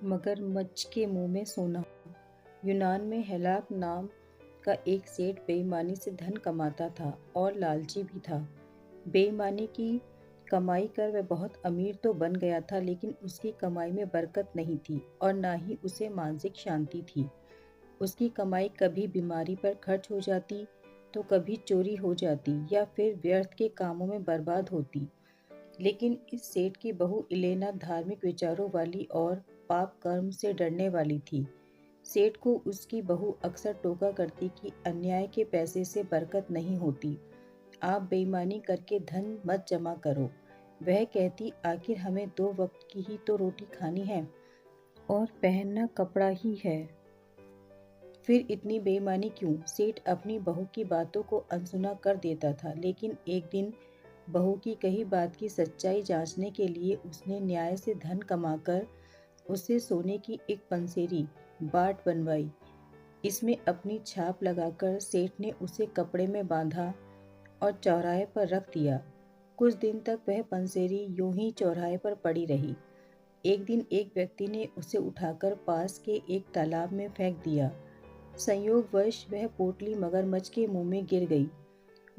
मगरमच्छ के मुंह में सोना। यूनान में हेलाक नाम का एक सेठ बेईमानी से धन कमाता था और लालची भी था। बेईमानी की कमाई कर वह बहुत अमीर तो बन गया था, लेकिन उसकी कमाई में बरकत नहीं थी और ना ही उसे मानसिक शांति थी। उसकी कमाई कभी बीमारी पर खर्च हो जाती, तो कभी चोरी हो जाती या फिर व्यर्थ के कामों में बर्बाद होती। लेकिन इस सेठ की बहू इलेना धार्मिक विचारों वाली और पाप कर्म से डरने वाली थी। सेठ को उसकी बहू अक्सर टोका करती कि अन्याय के पैसे से बरकत नहीं होती, आप बेईमानी करके धन मत जमा करो। वह कहती, आखिर हमें 2 वक्त की ही तो रोटी खानी है और पहनना कपड़ा ही है, फिर इतनी बेईमानी क्यों। सेठ अपनी बहू की बातों को अनसुना कर देता था, लेकिन एक दिन बहू की कही बात की सच्चाई जांचने के लिए उसने न्याय से धन कमाकर उससे सोने की एक पंसेरी बाट बनवाई। इसमें अपनी छाप लगाकर सेठ ने उसे कपड़े में बांधा और चौराहे पर रख दिया। कुछ दिन तक वह पंसेरी यूं ही चौराहे पर पड़ी रही। एक दिन एक व्यक्ति ने उसे उठाकर पास के एक तालाब में फेंक दिया। संयोगवश वह पोटली मगरमच्छ के मुंह में गिर गई।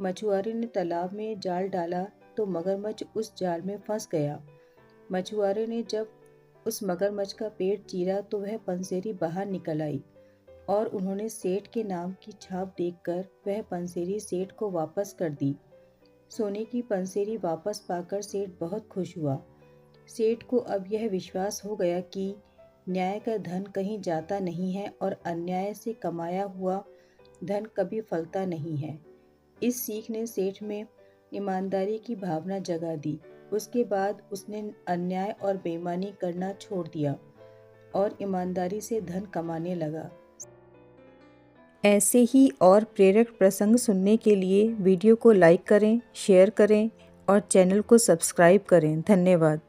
मछुआरे ने तालाब में जाल डाला तो मगरमच्छ उस जाल में फंस गया। मछुआरे ने जब उस मगरमच्छ का पेट चीरा तो वह पंसेरी बाहर निकल आई और उन्होंने सेठ के नाम की छाप देखकर वह पंसेरी सेठ को वापस कर दी। सोने की पंसेरी वापस पाकर सेठ बहुत खुश हुआ। सेठ को अब यह विश्वास हो गया कि न्याय का धन कहीं जाता नहीं है और अन्याय से कमाया हुआ धन कभी फलता नहीं है। इस सीख ने सेठ में ईमानदारी की भावना जगा दी। उसके बाद उसने अन्याय और बेईमानी करना छोड़ दिया और ईमानदारी से धन कमाने लगा। ऐसे ही और प्रेरक प्रसंग सुनने के लिए वीडियो को लाइक करें, शेयर करें और चैनल को सब्सक्राइब करें। धन्यवाद।